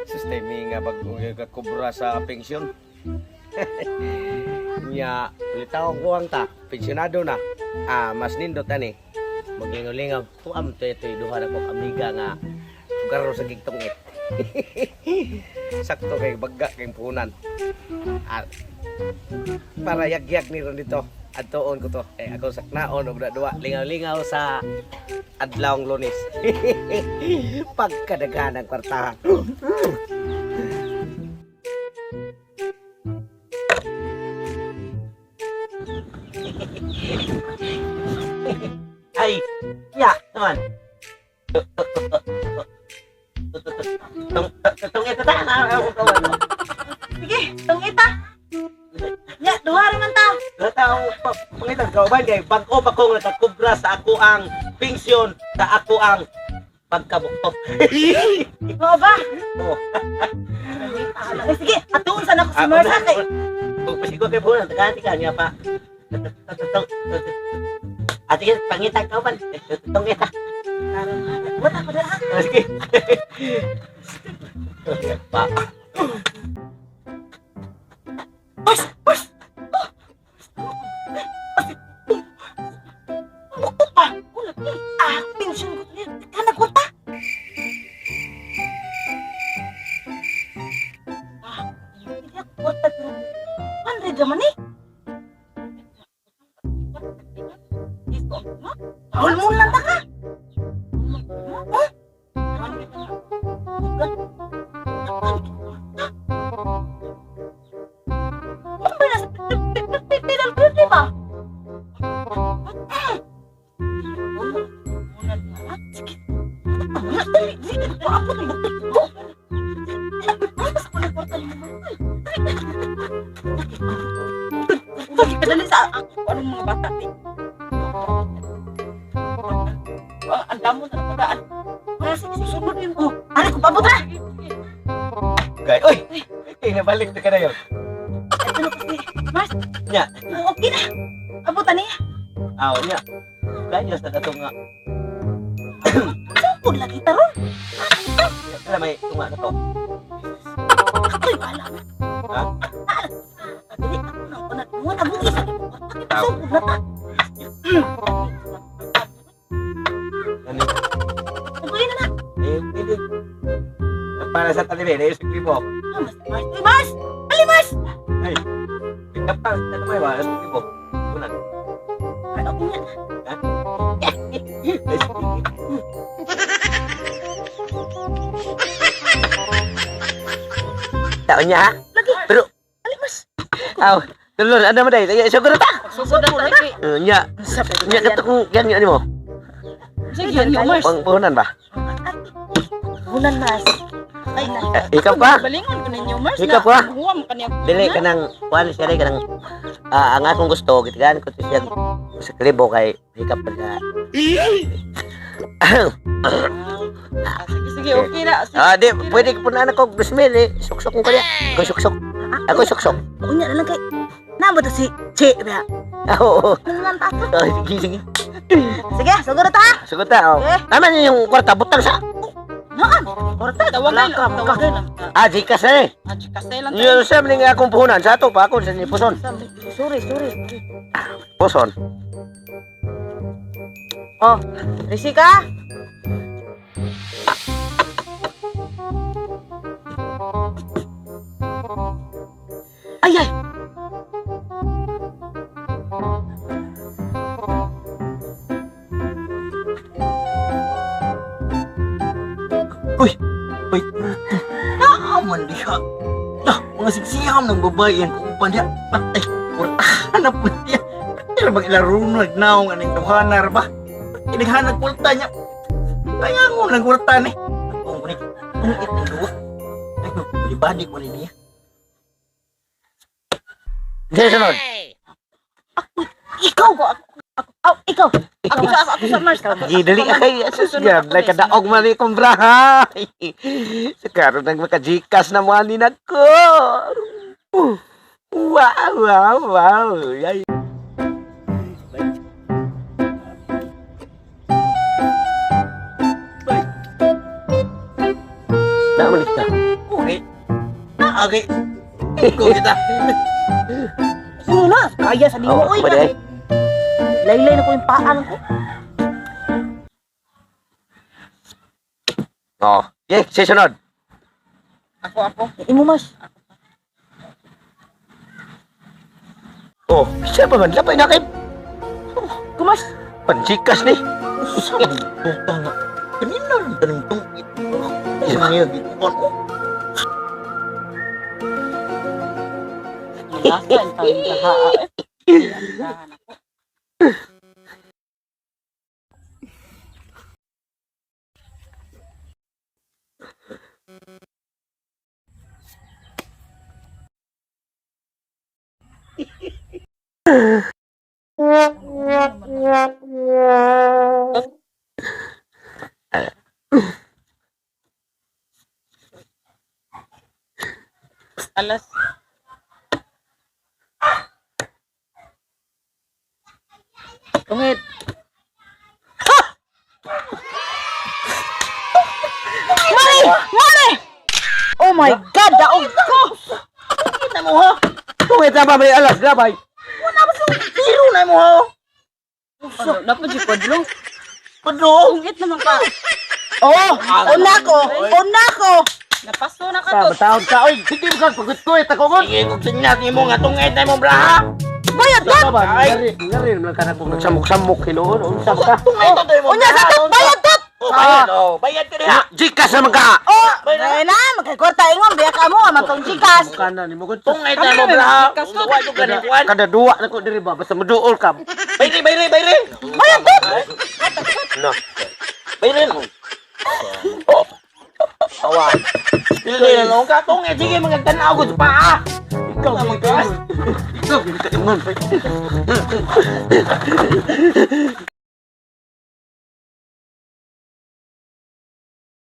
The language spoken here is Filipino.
Sistemi nga bago kakubra sa pensyon. Nya, litaw ko ang ta, pensyonado na. Mas nindot ani. Maglingaw-lingaw. Tuam to ito, duha na ko amiga nga sugaro sa gigtongit. Sakto kay bagga kay punan. Para yag-yag ni ron dito. Adtoon ko to. Ako saknaon og duwa lingaw-lingaw sa adlawng Lunes. Pagkadaghan ng kwartahan. Ay, ya, teman. Tong ito ta, Sige, tong ita. Ya, duha ra man ta. Tao pangitan kauban kay bag-o pa kong nakakubra sa ako ang pensyon sa ako ang pagkabuktot. Oo ba? Oh. Ay, sige, atuon sa nako si Mersa kay. Kung pasigo kay bulan, taganti ka niya pa. Ate ka, pangitan kauban. Tong ita. Wala ko dala. Sige. Pa. Bas, bas. Bukto pa. Pensyon ko niya. Kana kwarta. Hindi ako kwarta. 100 naman eh. Hulmon lang ta ka. Kadali sa anong mga bata eh. Ang damo na napadaan. Para sa susunod yun ko. Ano ko pabot na? Gay, oy. Nabalik na ka na yun. Ito na kasi. Mars. Nya. Okay na. Abutan niya. Aw nya. Kaya sa dato nga. Saan lagi taron? Kaya may tunga na to. Ako'y wala na. Ha? Dili ako na ako na. Mga nabungi sa ito. Saan na ta? Ano? Tuloy na na. Pwede. Para sa talibe, na yung siklibo. Mars. Mars! Ali, Mars! Ay. Kapag, ano may ba? Siklibo. Bulan. Ano ko niya? Ha? Taon niya ha? Lagi. Pero, Ali, Mars. aw, tulon, ano mo dahil? Siguro ta? Susod na na. Nya. Nya katok yan ano mo? Sige, Mars. Pangpuhunan ba? Bulan, Mars. Ay, Ikaw pa? balingon ko ninyo, Mars. Ikaw pa? Huwam ka niya. Dili ka nang kuan siya ka nang ang akong gusto gitigan ko to siya sa klibo kay hikap pa siya. Sige, okay na. Di pwede ko punan ako bismil eh. Suksok ko kanya. Ako suksok. Ako suksok. Unya na lang kay. Namo to si Che ba? Oo. Ngan ta. Sige sige. Sige, siguro ta. Sugot ta. Tama niyo yung kwarta butang sa. Naan. Korta tawagan lang. Tawagan lang. Jikas eh. Kasi lang. Yung sa mling akong puhunan sa ato pa ako sa ni puson. Sorry. Puson. Oh, Risika? Ay! Uy! Naaman diha. Mga sigsiyam ng babae yan kung upan diha. Ay, hanap mo diha. Pero bang ilaro na nagnaong aning tuhanar ba? Inaghanag kulta niya. Kaya mo nang kulta ni. Ang unik. Ang itong duwa. Ay, balibadi ko niya. Sige, sunod. Ikaw ko. Ikaw. Ako sa Mars. Gidali ka kay Susyad. Like kadaog mali kong brahay. Sakaroon nang makajikas na mga ninag ko. Wow. Yay. balik ka. Okay. Okay. Ikaw kita. Sino na? Kaya sa limo, Oh, oy. pwede. Laylay na ko yung paan ko. Oh, yeah, susunod. Ako. Imo mas. Oh, siya ba man? Lapay na kayo. Kumas. Pansikas ni. Buta nga. Kanina rin tanong itong ito. Isang niya, dito ko. Lasan tawin ka ha. Alas. Tungit. Mali! Oh my God! Daog ko! Kita mo ha? Tungit na ba may alas, labay? Zero na mo ha? Dapat si Padlo. Padlo? Tungit naman ka. Oh! Una ko! Napaso na ka to. Tawag ka, oy, hindi mo kang pagkutkuit ako ko. Sige, kung sinyat mo nga tungit na mo braha. Bayad na! Ngari naman ka na kung nagsamok-samok, hinuon, unsa ka. Tungit na mo Unya sa to! Bayad to! Bayad, bayad ka niya. Jikas naman ka! Oh! Bayad na! Magkakwarta ingon. Biya ka mo. Amatong chikas. Kana ni mo ko. Tungit na mo braha. Uwa yung ganikuan. Kada duwa na ko diri ba, basta maduol ka. Bayri. Bayad to! No. Bayri mo. Awan. Pili na lang ka. Tungit, sige mga tanaw ko sa paa. Ikaw gini ka. Ikaw gini ka.